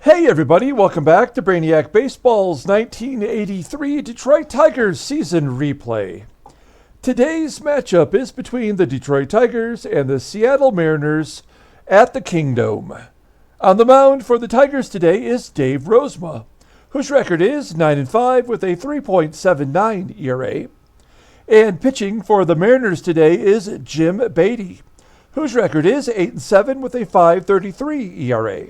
Hey everybody, welcome back to Brainiac Baseball's 1983 Detroit Tigers season replay. Today's matchup is between the Detroit Tigers and the Seattle Mariners at the Kingdome. On the mound for the Tigers today is Dave Rozema, whose record is 9-5 with a 3.79 ERA. And pitching for the Mariners today is Jim Beattie, whose record is 8-7 with a 5.33 ERA.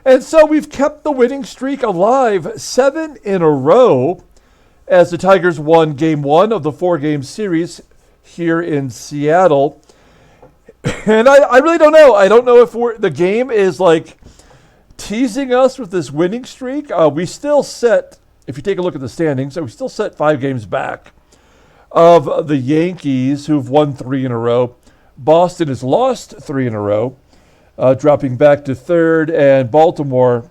And so we've kept the winning streak alive 7 in a row as the Tigers won Game 1 of the 4-game series here in Seattle. And I really don't know. I don't know if the game is like teasing us with this winning streak. We still set, if you take a look at the standings, we still set 5 games back of the Yankees, who've won 3 in a row. Boston has lost 3 in a row. Dropping back to third, and Baltimore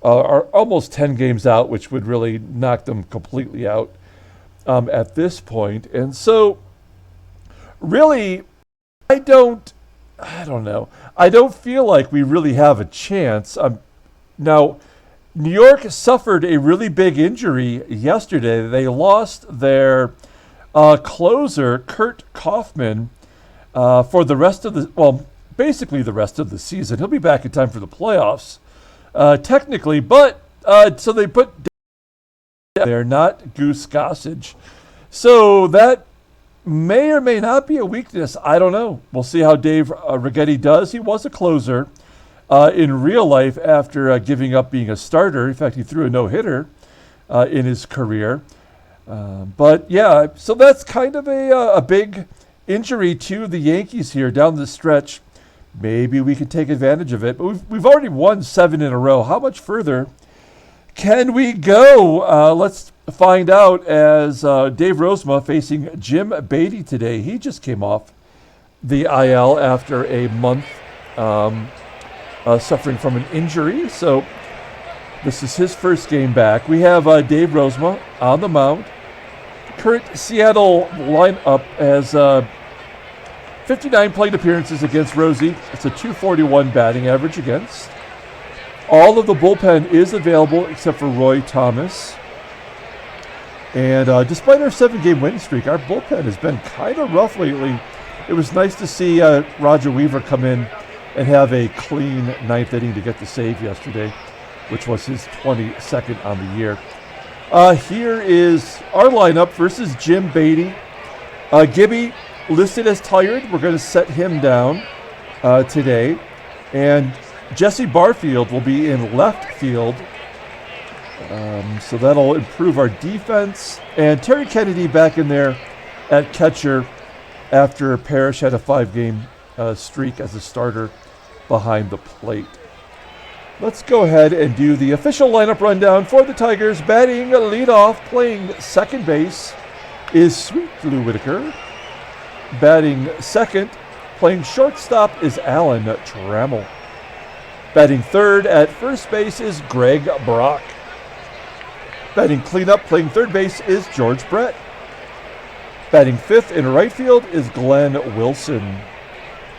are almost 10 games out, which would really knock them completely out at this point. And so, really, I don't know. I don't feel like we really have a chance. Now, New York suffered a really big injury yesterday. They lost their closer, Kurt Kaufman, for the rest of the, basically the rest of the season. He'll be back in time for the playoffs, technically, but so they put there, not Goose Gossage. So that may or may not be a weakness. I don't know. We'll see how Dave Righetti does. He was a closer in real life after giving up being a starter. In fact, he threw a no-hitter in his career. But yeah, so that's kind of a big injury to the Yankees here down the stretch. Maybe we can take advantage of it. But we've already won 7 in a row. How much further can we go? Let's find out as Dave Rozema facing Jim Beattie today. He just came off the IL after a month suffering from an injury. So this is his first game back. We have Dave Rozema on the mound. Current Seattle lineup as 59 plate appearances against Rosie. It's a .241 batting average against. All of the bullpen is available except for Roy Thomas. And despite our 7-game winning streak, our bullpen has been kind of rough lately. It was nice to see Roger Weaver come in and have a clean 9th inning to get the save yesterday, which was his 22nd on the year. Here is our lineup versus Jim Beattie. Gibby listed as tired. We're going to set him down today. And Jesse Barfield will be in left field. So that'll improve our defense. And Terry Kennedy back in there at catcher after Parrish had a 5-game streak as a starter behind the plate. Let's go ahead and do the official lineup rundown for the Tigers. Batting leadoff, playing second base, is Sweet Blue Whitaker. Batting second, playing shortstop, is Alan Trammell. Batting third at first base is Greg Brock. Batting cleanup, playing third base, is George Brett. Batting fifth in right field is Glenn Wilson.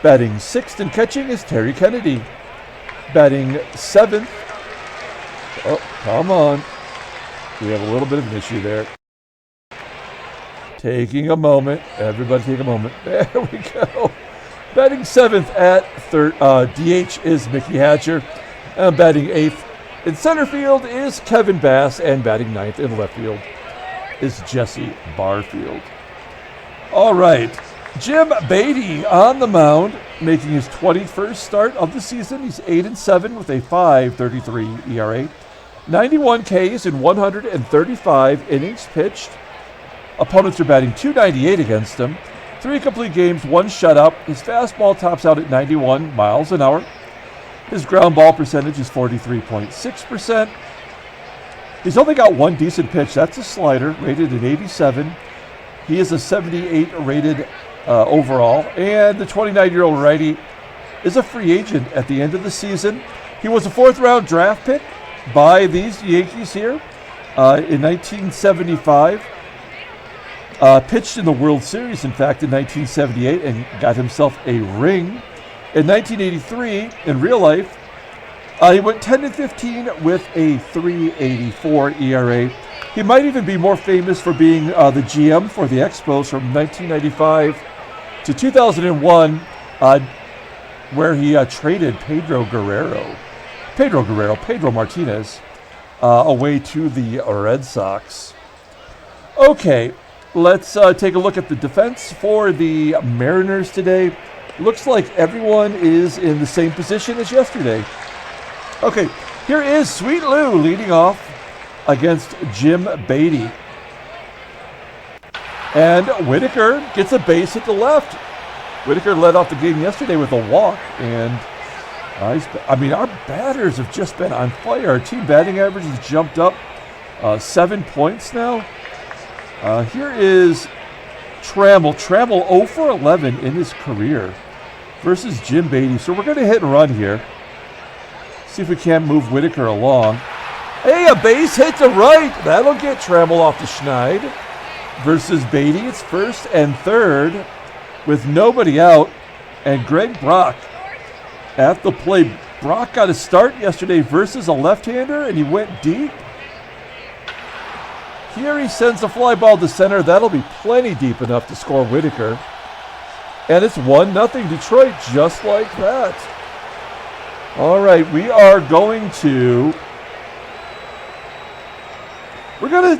Batting sixth and catching is Terry Kennedy. Batting seventh, oh, come on. We have a little bit of an issue there. Taking a moment. Everybody take a moment. There we go. Batting seventh at third, DH is Mickey Hatcher. And batting eighth in center field is Kevin Bass. And batting ninth in left field is Jesse Barfield. All right. Jim Beattie on the mound, making his 21st start of the season. He's 8-7 with a 5.33 ERA. 91 Ks in 135 innings pitched. Opponents are batting .298 against him. 3 complete games, 1 shutout. His fastball tops out at 91 miles an hour. His ground ball percentage is 43.6%. He's only got 1 decent pitch. That's a slider, rated at 87. He is a 78 rated overall. And the 29-year-old righty is a free agent at the end of the season. He was a 4th-round draft pick by these Yankees here in 1975. Pitched in the World Series, in fact, in 1978 and got himself a ring. In 1983, in real life, He went 10-15 with a 3.84 ERA. He might even be more famous for being the GM for the Expos from 1995 to 2001, where he traded Pedro Martinez, away to the Red Sox. Okay, let's take a look at the defense for the Mariners today. Looks like everyone is in the same position as yesterday. Okay, here is Sweet Lou leading off against Jim Beattie. And Whitaker gets a base at the left. Whitaker led off the game yesterday with a walk, and our batters have just been on fire. Our team batting average has jumped up 7 points now. Here is Trammell. Trammell 0 for 11 in his career versus Jim Beattie. So we're going to hit and run here. See if we can't move Whitaker along. Hey, a base hit to right. That'll get Trammell off the schneid. Versus Beattie, it's first and third with nobody out. And Greg Brock at the plate. Brock got a start yesterday versus a left-hander, and he went deep. Here he sends a fly ball to center. That'll be plenty deep enough to score Whitaker. And it's 1-0 Detroit, just like that. All right, we're going to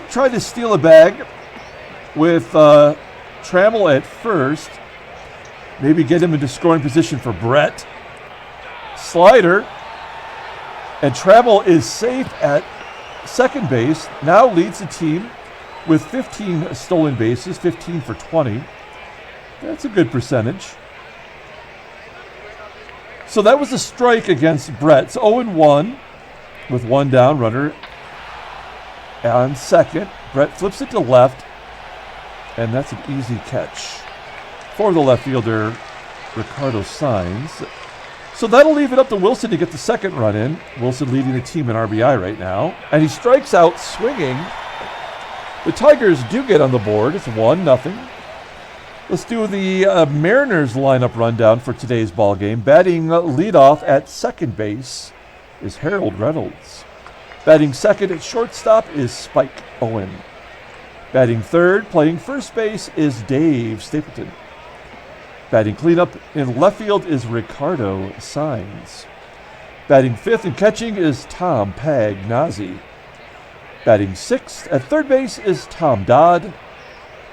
try to steal a bag with Trammell at first. Maybe get him into scoring position for Brett. Slider. And Trammell is safe at second base. Now leads the team with 15 stolen bases, 15 for 20. That's a good percentage. So that was a strike against Brett. So 0-1 with one down, runner on second. Brett flips it to left, and that's an easy catch for the left fielder, Ricardo Saenz. So that'll leave it up to Wilson to get the second run in. Wilson leading the team in RBI right now. And he strikes out swinging. The Tigers do get on the board. It's 1-0. Let's do the Mariners lineup rundown for today's ball game. Batting leadoff at second base is Harold Reynolds. Batting second at shortstop is Spike Owen. Batting third, playing first base, is Dave Stapleton. Batting cleanup in left field is Ricardo Saenz. Batting fifth and catching is Tom Pagnozzi. Batting sixth at third base is Tom Dodd.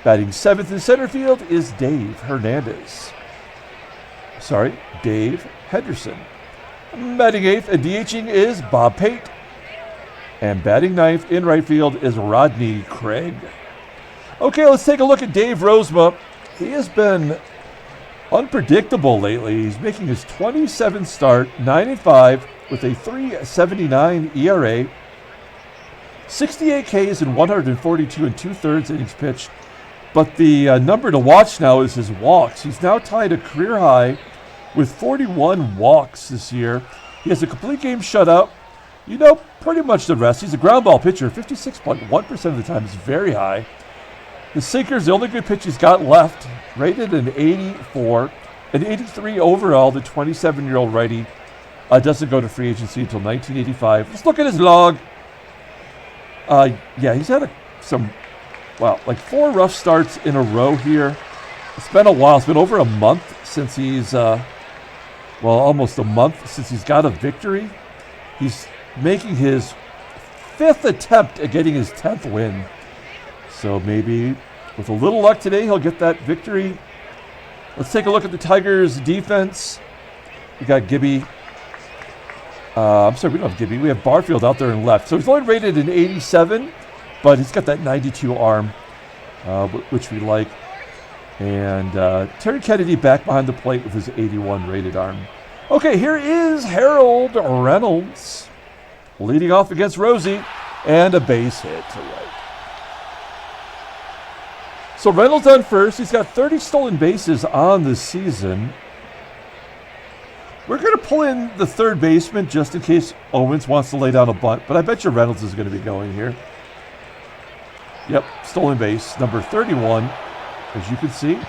Batting seventh in center field is Dave Henderson. Batting eighth and DHing is Bob Pate. And batting ninth in right field is Rodney Craig. Okay, let's take a look at Dave Rozema. He has been unpredictable lately. He's making his 27th start, 9-5 with a 3.79 ERA, 68 Ks in 142 2/3 innings pitched. But the number to watch now is his walks. He's now tied a career high with 41 walks this year. He has a complete game shutout. You know pretty much the rest. He's a ground ball pitcher. 56.1% of the time is very high. The sinker's the only good pitch he's got left. Rated an 84, an 83 overall. The 27-year-old righty doesn't go to free agency until 1985. Let's look at his log. He's had like 4 rough starts in a row here. It's been a while. It's been over a month since he's, almost a month since he's got a victory. He's making his 5th attempt at getting his 10th win. So maybe with a little luck today, he'll get that victory. Let's take a look at the Tigers' defense. We got Gibby. We don't have Gibby. We have Barfield out there in left. So he's only rated an 87, but he's got that 92 arm, which we like. And Terry Kennedy back behind the plate with his 81 rated arm. Okay, here is Harold Reynolds leading off against Rosie, and a base hit to right. So Reynolds on first. He's got 30 stolen bases on the season. We're going to pull in the third baseman just in case Owens wants to lay down a bunt, but I bet you Reynolds is going to be going here. Yep, stolen base, number 31, as you can see.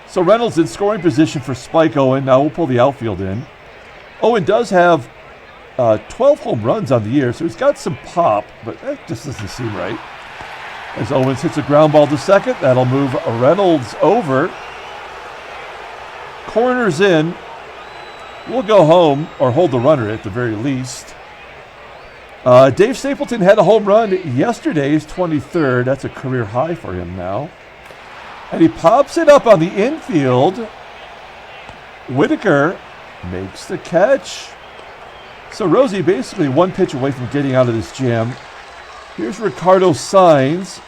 So Reynolds in scoring position for Spike Owen. Now we'll pull the outfield in. Owen does have 12 home runs on the year, so he's got some pop, but that just doesn't seem right. As Owens hits a ground ball to second, that'll move Reynolds over. Corners in. We'll go home, or hold the runner at the very least. Dave Stapleton had a home run yesterday, his 23rd. That's a career high for him now. And he pops it up on the infield. Whitaker makes the catch. So Rosie basically one pitch away from getting out of this jam. Here's Ricardo Saenz.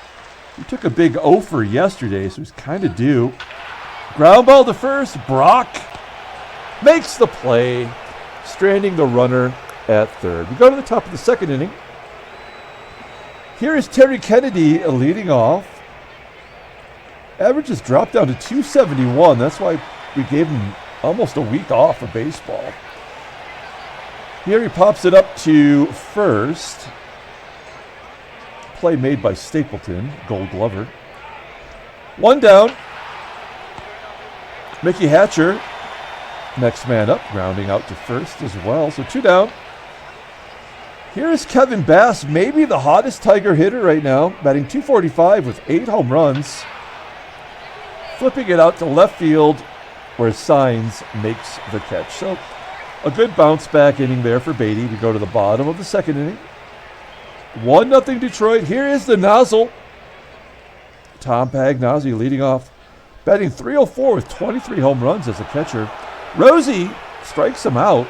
He took a big offer yesterday, so he's kind of due. Ground ball to first. Brock makes the play, stranding the runner at third. We go to the top of the second inning. Here is Terry Kennedy leading off. Average has dropped down to 271. That's why we gave him almost a week off of baseball. Here he pops it up to first. Play made by Stapleton, Gold Glover. One down. Mickey Hatcher, next man up, grounding out to first as well. So two down. Here is Kevin Bass, maybe the hottest Tiger hitter right now, batting .245 with 8 home runs. Flipping it out to left field where Saenz makes the catch. So a good bounce back inning there for Beattie. We go to the bottom of the second inning. 1-0 Detroit. Here is the nozzle. Tom Pagnozzi leading off, batting .304 with 23 home runs as a catcher. Rosie strikes him out.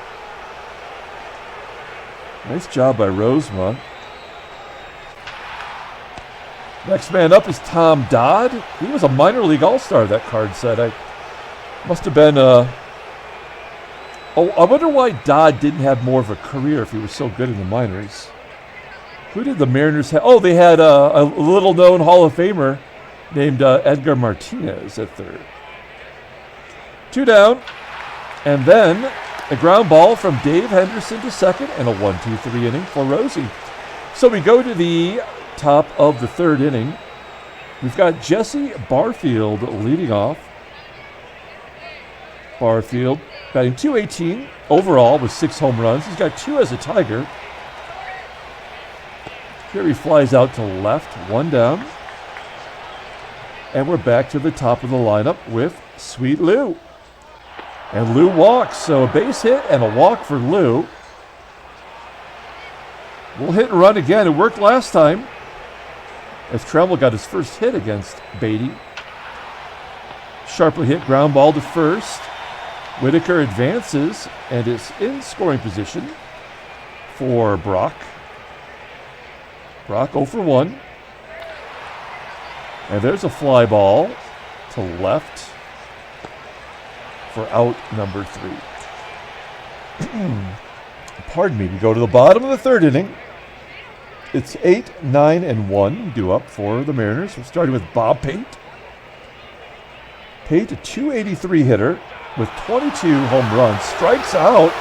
Nice job by Rozema. Next man up is Tom Dodd. He was a minor league all-star, that card said. I must have been I wonder why Dodd didn't have more of a career if he was so good in the minors. Who did the Mariners have? Oh, they had a little-known Hall of Famer named Edgar Martinez at third. Two down. And then a ground ball from Dave Henderson to second and a 1-2-3 inning for Rosie. So we go to the top of the third inning. We've got Jesse Barfield leading off. Barfield batting .218 overall with 6 home runs. He's got 2 as a Tiger. Here he flies out to left, 1 down. And we're back to the top of the lineup with Sweet Lou. And Lou walks, so a base hit and a walk for Lou. We'll hit and run again. It worked last time as Trammell got his first hit against Beattie. Sharply hit ground ball to first. Whitaker advances and is in scoring position for Brock. Brock 0 for 1. And there's a fly ball to left for out number 3. Pardon me. We go to the bottom of the third inning. It's 8, 9, and 1 due up for the Mariners. We're starting with Bob Pate. Pate, a .283 hitter with 22 home runs. Strikes out.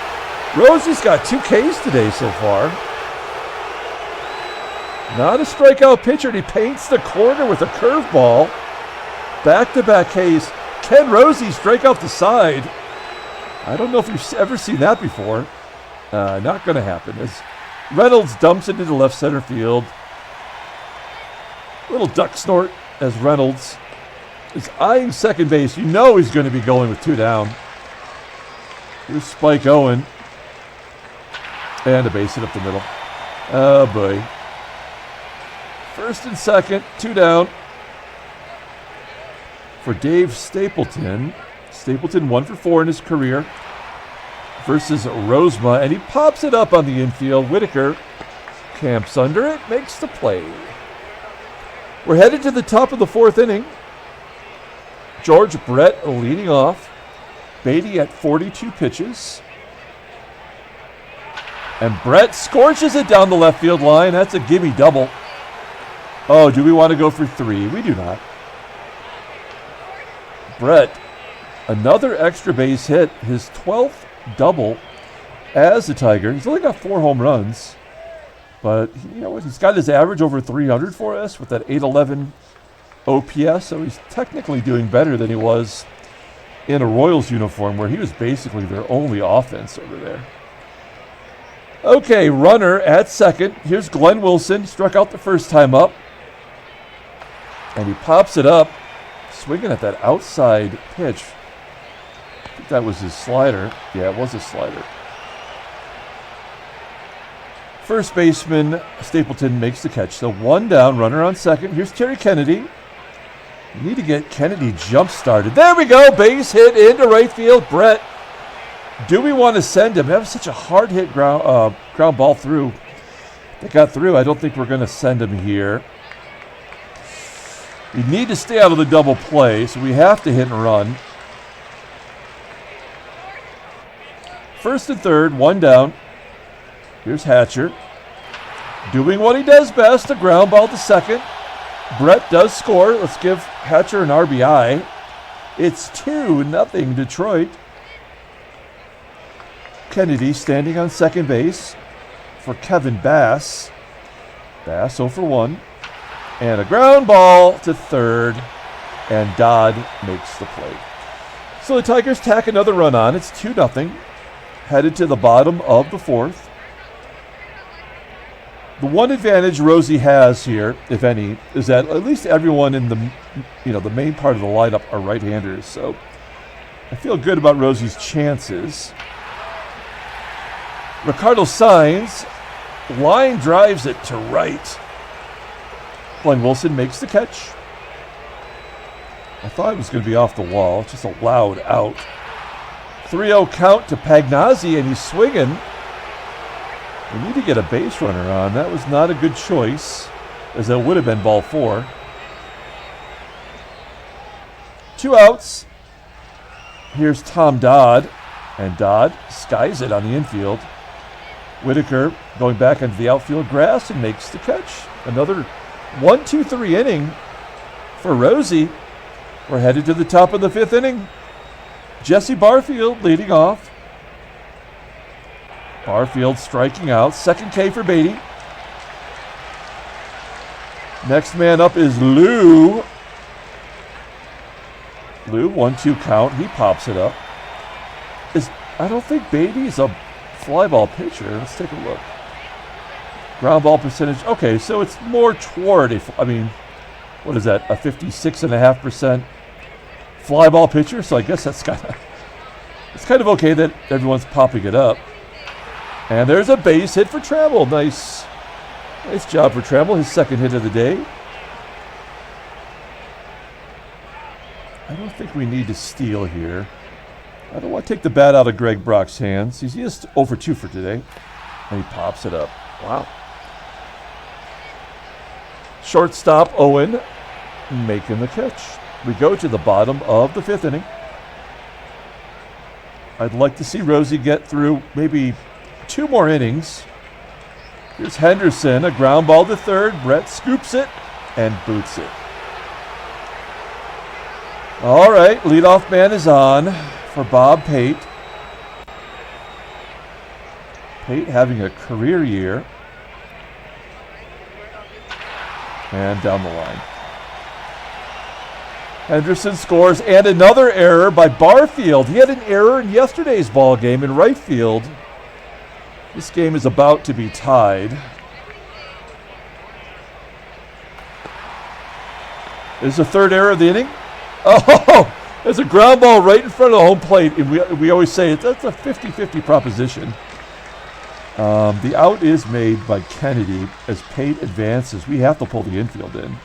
Rosie's got 2 Ks today so far. Not a strikeout pitcher, and he paints the corner with a curveball. Back-to-back Ks. Can Rosie strike out the side? I don't know if you've ever seen that before. Not going to happen. As Reynolds dumps it into left center field. Little duck snort as Reynolds is eyeing second base. You know he's going to be going with 2 down. Here's Spike Owen. And a base hit up the middle. Oh, boy. First and second, 2 down for Dave Stapleton. Stapleton 1 for 4 in his career versus Rozema, and he pops it up on the infield. Whitaker camps under it, makes the play. We're headed to the top of the 4th inning. George Brett leading off. Beattie at 42 pitches. And Brett scorches it down the left field line. That's a gimme double. Oh, do we want to go for 3? We do not. Brett, another extra base hit, his 12th double as a Tiger. He's only got 4 home runs, but you know what? He's got his average over 300 for us with that .811 OPS, so he's technically doing better than he was in a Royals uniform where he was basically their only offense over there. Okay, runner at second. Here's Glenn Wilson, struck out the first time up. And he pops it up, swinging at that outside pitch. I think that was his slider. Yeah, it was a slider. First baseman Stapleton makes the catch. So one down, runner on second. Here's Terry Kennedy. We need to get Kennedy jump-started. There we go, base hit into right field. Brett, do we want to send him? That was such a hard hit ground ball through. They got through. I don't think we're going to send him here. We need to stay out of the double play, so we have to hit and run. First and third, one down. Here's Hatcher. Doing what he does best, a ground ball to second. Brett does score. Let's give Hatcher an RBI. It's 2-0 Detroit. Kennedy standing on second base for Kevin Bass. Bass 0 for 1. And a ground ball to third. And Dodd makes the play. So the Tigers tack another run on. It's 2-0. Headed to the bottom of the fourth. The one advantage Rosie has here, if any, is that at least everyone in the main part of the lineup are right-handers. So I feel good about Rosie's chances. Ricardo Saenz, line drives it to right. Glenn Wilson makes the catch. I thought it was going to be off the wall. It's just a loud out. 3-0 count to Pagnozzi, and he's swinging. We need to get a base runner on. That was not a good choice, as that would have been ball 4. 2 outs. Here's Tom Dodd, and Dodd skies it on the infield. Whitaker going back into the outfield grass and makes the catch. Another 1-2-3 inning for Rosie. We're headed to the top of the 5th inning. Jesse Barfield leading off. Barfield striking out. Second K for Beattie. Next man up is Lou. Lou, 1-2 count. He pops it up. I don't think Beattie's a fly ball pitcher. Let's take a look. Ground ball percentage. Okay, so it's more toward what is that? A 56.5% fly ball pitcher. So I guess it's kind of okay that everyone's popping it up. And there's a base hit for Trammell. Nice job for Trammell. His second hit of the day. I don't think we need to steal here. I don't want to take the bat out of Greg Brock's hands. He's just 0 for 2 for today. And he pops it up. Wow. Shortstop Owen making the catch. We go to the bottom of the 5th inning. I'd like to see Rosie get through maybe 2 more innings. Here's Henderson, a ground ball to third. Brett scoops it and boots it. All right, leadoff man is on for Bob Pate. Pate having a career year. And down the line. Henderson scores, and another error by Barfield. He had an error in yesterday's ball game in right field. This game is about to be tied. Is the third error of the inning? Oh, there's a ground ball right in front of the home plate. And we always say that's a 50-50 proposition. The out is made by Kennedy as Pate advances. We have to pull the infield in.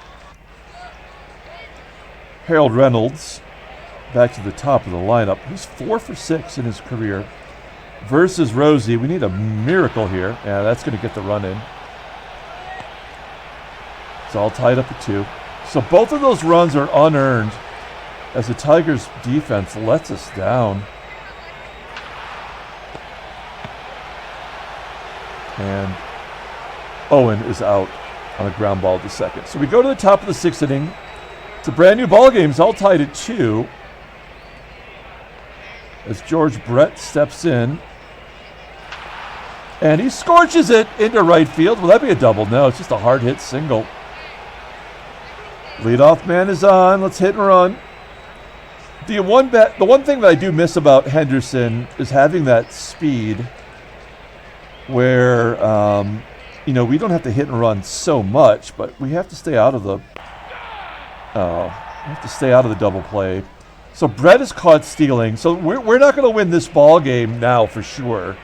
Harold Reynolds back to the top of the lineup. He's 4 for 6 in his career. Versus Rosie. We need a miracle here. Yeah, that's going to get the run in. It's all tied up at 2. So both of those runs are unearned as the Tigers defense lets us down. And Owen is out on a ground ball to second. So we go to the top of the 6th inning. It's a brand new ball game. It's all tied at 2. As George Brett steps in. And he scorches it into right field. Will that be a double? No, it's just a hard hit single. Leadoff man is on. Let's hit and run. The one thing that I do miss about Henderson is having that speed where, we don't have to hit and run so much, but we have to stay out of the double play. So Brett is caught stealing. So we're not going to win this ball game now for sure.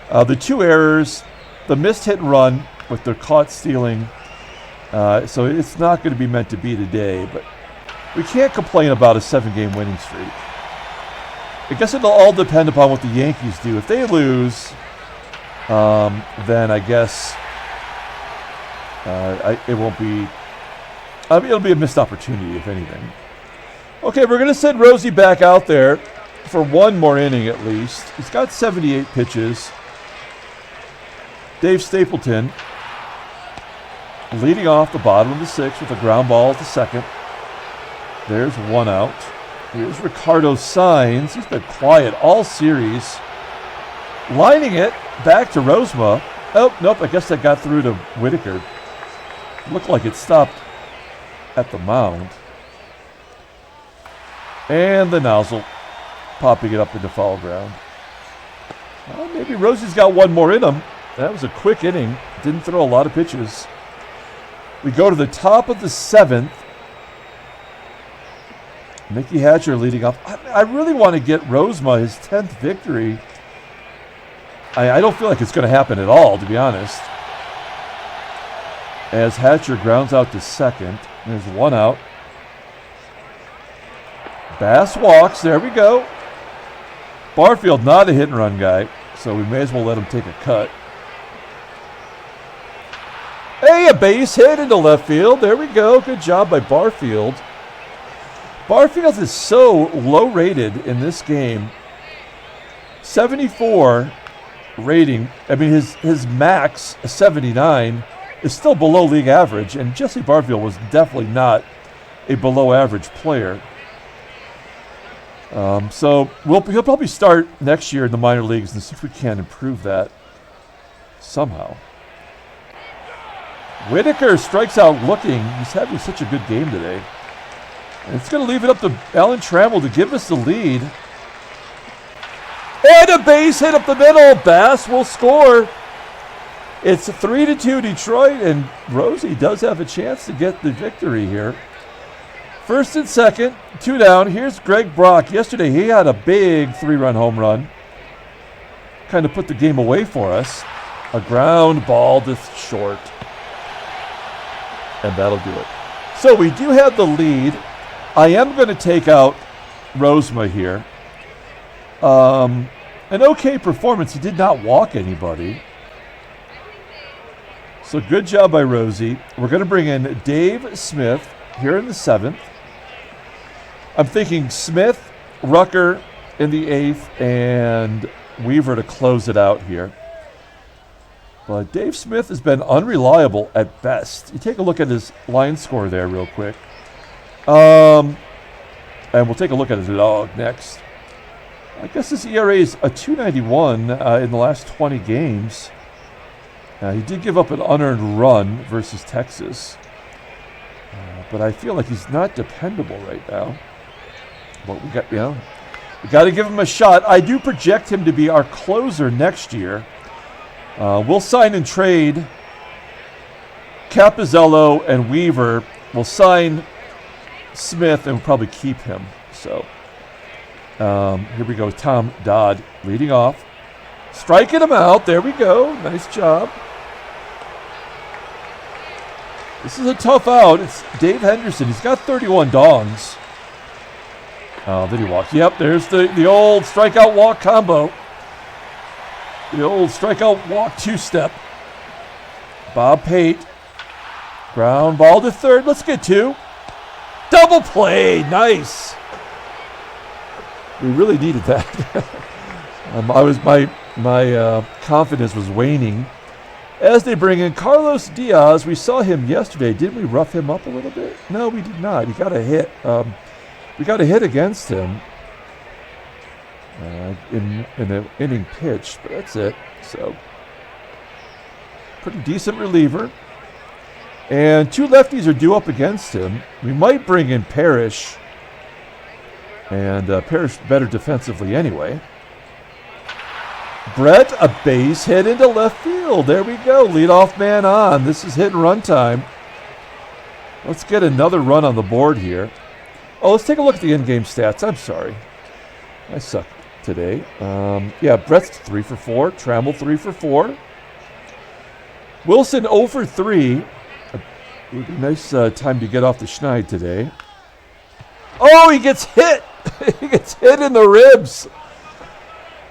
The two errors, the missed hit and run with the caught stealing. So it's not going to be meant to be today, but we can't complain about a 7-game winning streak. I guess it'll all depend upon what the Yankees do. If they lose, then I guess it won't be. It'll be a missed opportunity, if anything. Okay, we're going to send Rosie back out there for one more inning at least. He's got 78 pitches. Dave Stapleton leading off the bottom of the 6th with a ground ball to second. There's one out. Here's Ricardo Saenz. He's been quiet all series. Lining it back to Rozema. Oh, nope, I guess that got through to Whitaker. Looked like it stopped at the mound. And the nozzle popping it up into foul ground. Well, maybe Rosie's got one more in him. That was a quick inning. Didn't throw a lot of pitches. We go to the top of the 7th. Mickey Hatcher leading off. I really want to get Rozema his 10th victory. I don't feel like it's going to happen at all, to be honest. As Hatcher grounds out to second. There's one out. Bass walks. There we go. Barfield not a hit and run guy, so we may as well let him take a cut. Hey, a base hit into left field. There we go. Good job by Barfield. Barfield is so low rated in this game. 74 rating. I mean, his max, 79, is still below league average, and Jesse Barfield was definitely not a below average player. So he'll probably start next year in the minor leagues and see if we can improve that somehow. Whitaker strikes out looking. He's having such a good game today. And it's going to leave it up to Alan Trammell to give us the lead. And a base hit up the middle. Bass will score. It's 3-2 Detroit, and Rosie does have a chance to get the victory here. First and second, 2 down. Here's Greg Brock. Yesterday he had a big 3-run home run. Kind of put the game away for us. A ground ball to short. And that'll do it. So we do have the lead. I am going to take out Rozema here. An okay performance. He did not walk anybody. So good job by Rosie. We're going to bring in Dave Smith here in the 7th. I'm thinking Smith, Rucker in the 8th, and Weaver to close it out here. But Dave Smith has been unreliable at best. You take a look at his line score there real quick. And we'll take a look at his log next. I guess his ERA is a 2.91 in the last 20 games. He did give up an unearned run versus Texas. But I feel like he's not dependable right now. But we got to give him a shot. I do project him to be our closer next year. We'll sign and trade Capizzello and Weaver. We'll sign Smith and we'll probably keep him. So here we go. Tom Dodd leading off. Striking him out. There we go. Nice job. This is a tough out. It's Dave Henderson. He's got 31 dongs. Oh, then he walks. Yep, there's the old strikeout walk combo. The old strikeout walk 2-step. Bob Pate. Ground ball to third. Let's get 2. Double play. Nice. We really needed that. My confidence was waning. As they bring in Carlos Diaz, we saw him yesterday. Didn't we rough him up a little bit? No, we did not. He got a hit. We got a hit against him in an inning pitch, but that's it. So, pretty decent reliever. And 2 lefties are due up against him. We might bring in Parrish. And Parrish better defensively anyway. Brett, a base hit into left field. There we go. Leadoff man on. This is hit and run time. Let's get another run on the board here. Oh, let's take a look at the in-game stats. I'm sorry. I suck today. Yeah, Brett's 3 for 4. Trammell 3 for 4. Wilson 0 for 3. It would be a nice time to get off the schneid today. Oh, he gets hit. He gets hit in the ribs.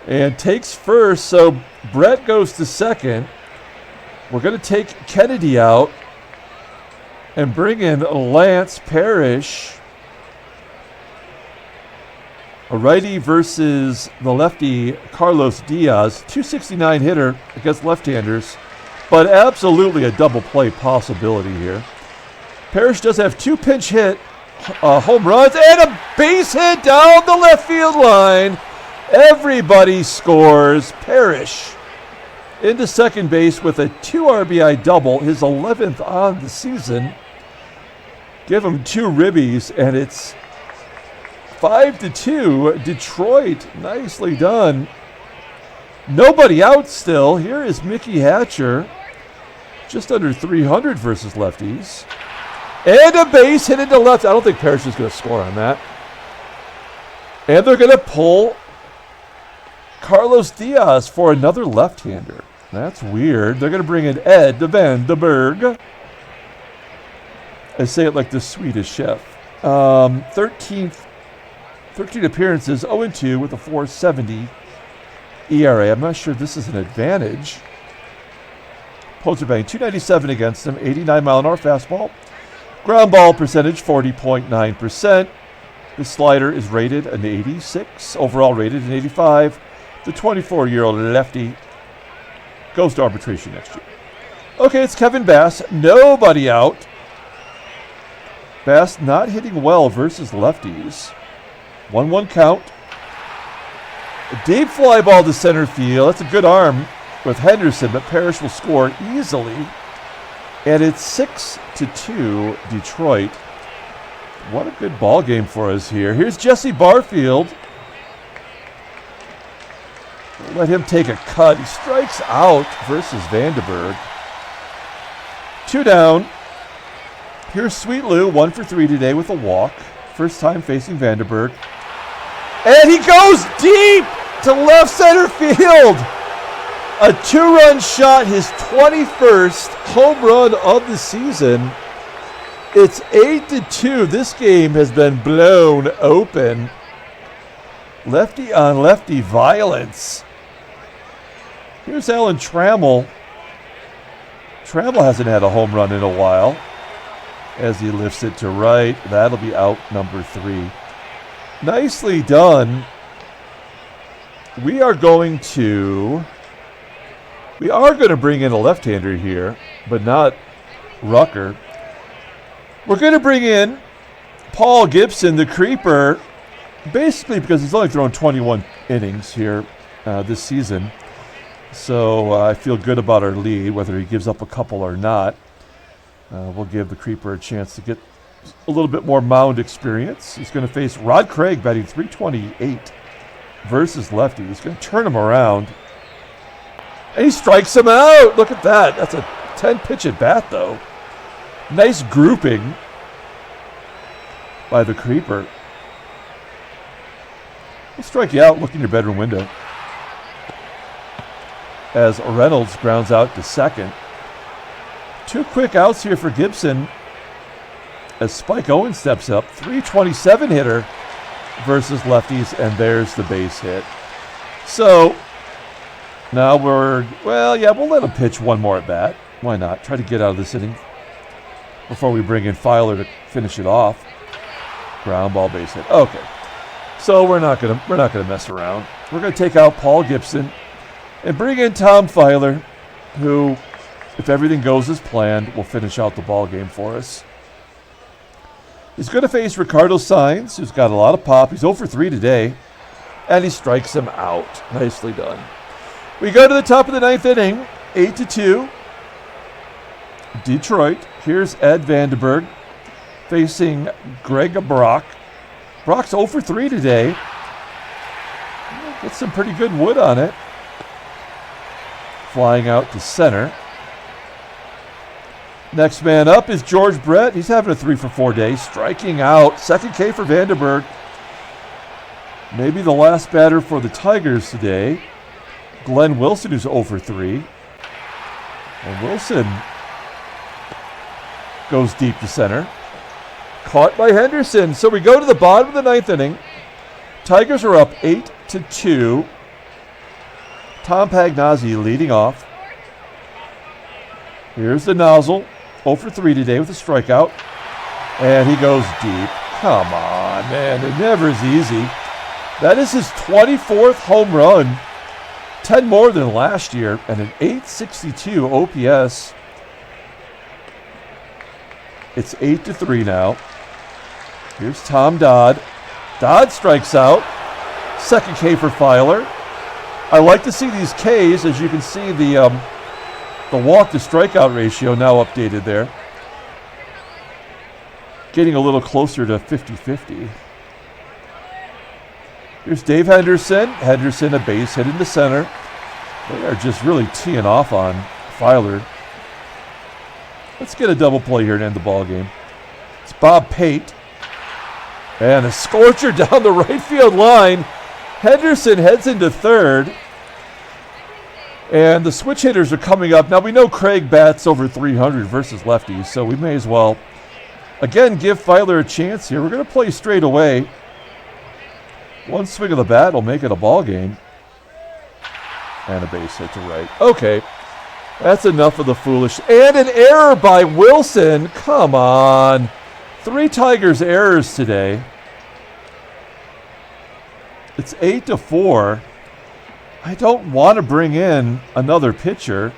And takes first, so Brett goes to second. We're going to take Kennedy out and bring in Lance Parrish. A righty versus the lefty Carlos Diaz. 269 hitter against left-handers, but absolutely a double play possibility here. Parrish does have 2 pinch hit home runs and a base hit down the left field line. Everybody scores. Parrish into second base with a 2 RBI double, his 11th on the season. Give him 2 ribbies, and it's 5-2. Detroit, nicely done. Nobody out still. Here is Mickey Hatcher, just under 300 versus lefties. And a base hit into left. I don't think Parrish is going to score on that. And they're going to pull Carlos Diaz for another left-hander. That's weird. They're going to bring in Ed Vandenberg. I say it like the Swedish chef. 13 appearances, 0-2 with a 4.70 ERA. I'm not sure this is an advantage. Opponents are batting .297 against him, 89-mile-an-hour fastball. Ground ball percentage, 40.9%. The slider is rated an 86, overall rated an 85. The 24-year-old lefty goes to arbitration next year. Okay, it's Kevin Bass. Nobody out. Bass not hitting well versus lefties. 1-1 count. A deep fly ball to center field. That's a good arm with Henderson, but Parrish will score easily. And it's 6-2 Detroit. What a good ball game for us here. Here's Jesse Barfield. Let him take a cut. He strikes out versus Vandenberg. 2 down. Here's Sweet Lou, 1 for 3 today with a walk. First time facing Vandenberg. And he goes deep to left center field. A 2-run shot, his 21st home run of the season. It's 8-2. This game has been blown open. Lefty on lefty violence. Here's Alan Trammell. Trammell hasn't had a home run in a while. As he lifts it to right, that'll be out number 3. Nicely done. We are going to bring in a left-hander here, but not Rucker. We're going to bring in Paul Gibson, the creeper, basically because he's only thrown 21 innings here this season. So I feel good about our lead, whether he gives up a couple or not. We'll give the creeper a chance to get a little bit more mound experience. He's going to face Rod Craig, batting .328 versus lefty. He's going to turn him around. And he strikes him out. Look at that. That's a 10-pitch at bat, though. Nice grouping by the creeper. He'll strike you out. Look in your bedroom window. As Reynolds grounds out to second. 2 quick outs here for Gibson as Spike Owen steps up. .327 hitter versus lefties, and there's the base hit. So now we'll let him pitch one more at bat. Why not? Try to get out of this inning before we bring in Filer to finish it off. Ground ball base hit. Okay. So we're not gonna mess around. We're gonna take out Paul Gibson and bring in Tom Filer, who, if everything goes as planned, will finish out the ball game for us. He's going to face Ricardo Saenz, who's got a lot of pop. He's 0 for 3 today, and he strikes him out. Nicely done. We go to the top of the 9th inning, 8-2. Detroit. Here's Ed Vandenberg facing Greg Brock. Brock's 0 for 3 today. Gets some pretty good wood on it. Flying out to center. Next man up is George Brett. He's having a 3 for 4 day. Striking out. Second K for Vandenberg. Maybe the last batter for the Tigers today. Glenn Wilson, who's 0 for 3. And Wilson goes deep to center. Caught by Henderson. So we go to the bottom of the ninth inning. Tigers are up 8-2. Tom Pagnozzi leading off. Here's the nozzle. 0 for 3 today with a strikeout. And he goes deep. Come on, man. It never is easy. That is his 24th home run. 10 more than last year. And an 862 OPS. It's 8-3 now. Here's Tom Dodd. Dodd strikes out. Second K for Filer. I like to see these Ks. As you can see, the walk to strikeout ratio now updated there. Getting a little closer to 50-50. Here's Dave Henderson. Henderson, a base hit into center. They are just really teeing off on Filer. Let's get a double play here and end the ball game. It's Bob Pate. And a scorcher down the right field line. Henderson heads into third. And the switch hitters are coming up. Now we know Craig bats over 300 versus lefties, so we may as well, again, give Filer a chance here. We're going to play straight away. One swing of the bat will make it a ball game. And a base hit to right. Okay. That's enough of the foolish. And an error by Wilson. Come on. 3 Tigers errors today. It's 8-4. I don't want to bring in another pitcher.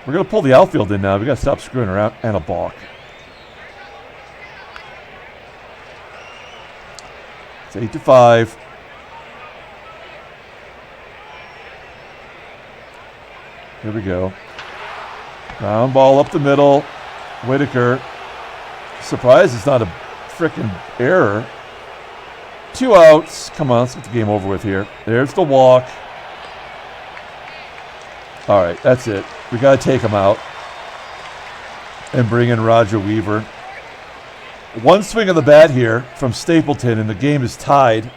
We're going to pull the outfield in now. We got to stop screwing around. And a balk. It's 8-5. Here we go. Ground ball up the middle. Whitaker. Surprised it's not a frickin' error. 2 outs. Come on, let's get the game over with here. There's the walk. All right, that's it. We got to take him out and bring in Roger Weaver. One swing of the bat here from Stapleton, and the game is tied.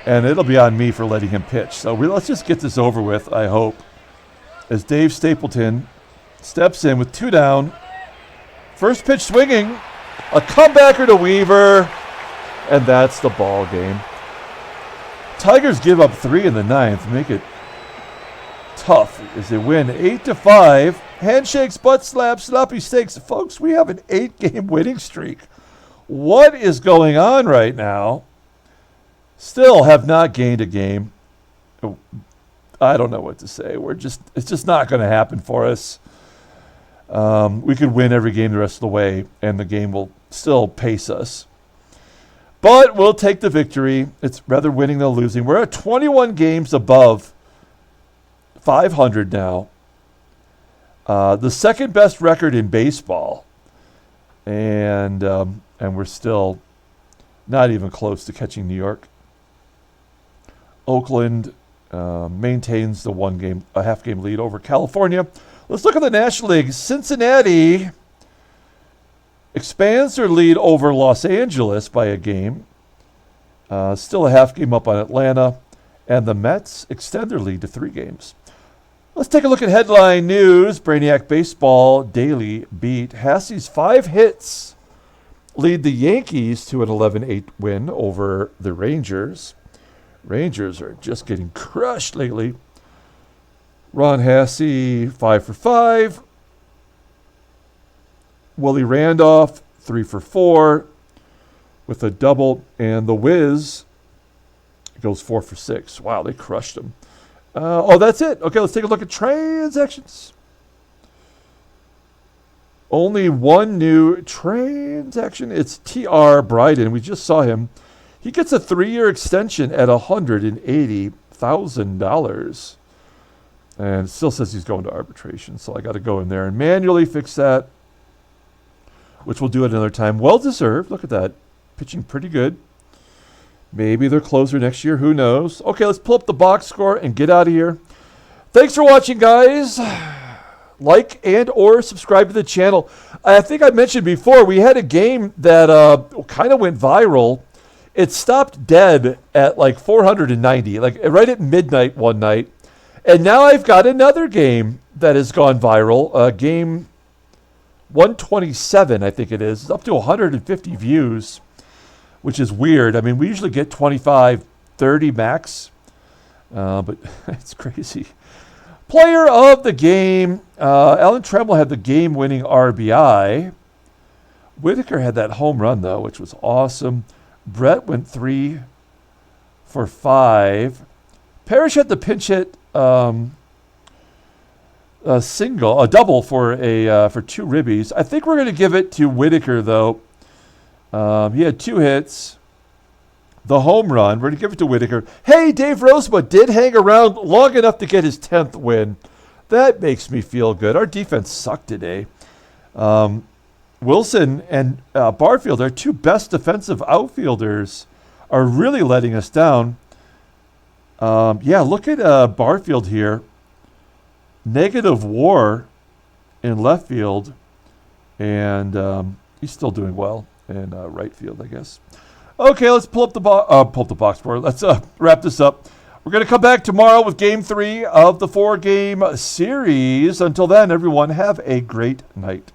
And it'll be on me for letting him pitch. So let's just get this over with, I hope. As Dave Stapleton steps in with 2 down. First pitch swinging. A comebacker to Weaver. And that's the ball game. Tigers give up 3 in the 9th. Make it tough as they win 8-5. Handshakes, butt slaps, sloppy steaks. Folks, we have an 8-game winning streak. What is going on right now? Still have not gained a game. I don't know what to say. It's just not going to happen for us. We could win every game the rest of the way, and the game will still pace us. But we'll take the victory. It's rather winning than losing. We're at 21 games above 500 now. The second best record in baseball. And we're still not even close to catching New York. Oakland maintains the half game lead over California. Let's look at the National League. Cincinnati expands their lead over Los Angeles by a game. Still a half game up on Atlanta. And the Mets extend their lead to 3 games. Let's take a look at headline news. Brainiac Baseball Daily Beat. Hassey's 5 hits lead the Yankees to an 11-8 win over the Rangers. Rangers are just getting crushed lately. Ron Hassey, 5 for 5. Willie Randolph, 3 for 4 with a double. And the Wiz goes 4 for 6. Wow, they crushed him. That's it. Okay, let's take a look at transactions. Only one new transaction. It's T.R. Bryden. We just saw him. He gets a 3-year extension at $180,000. And it still says he's going to arbitration, so I got to go in there and manually fix that. which we'll do at another time. Well deserved. Look at that. Pitching pretty good. Maybe they're closer next year. Who knows? Okay, let's pull up the box score and get out of here. Thanks for watching, guys. Like and or subscribe to the channel. I think I mentioned before, we had a game that kind of went viral. It stopped dead at like 490, like right at midnight one night. And now I've got another game that has gone viral. Game 127, I think it is. It's up to 150 views, which is weird. I mean, we usually get 25, 30 max, but it's crazy. Player of the game, Alan Trammell had the game-winning RBI. Whitaker had that home run, though, which was awesome. Brett went 3 for 5. Parrish had the pinch hit a double for 2 ribbies. I think we're going to give it to Whitaker, though. He had 2 hits. The home run, we're going to give it to Whitaker. Hey, Dave Rozema did hang around long enough to get his 10th win. That makes me feel good. Our defense sucked today. Wilson and Barfield, our 2 best defensive outfielders, are really letting us down. Look at Barfield here. Negative WAR in left field, and he's still doing well in right field, I guess. Okay, let's pull up the box score. Let's wrap this up. We're going to come back tomorrow with Game 3 of the 4-game series. Until then, everyone, have a great night.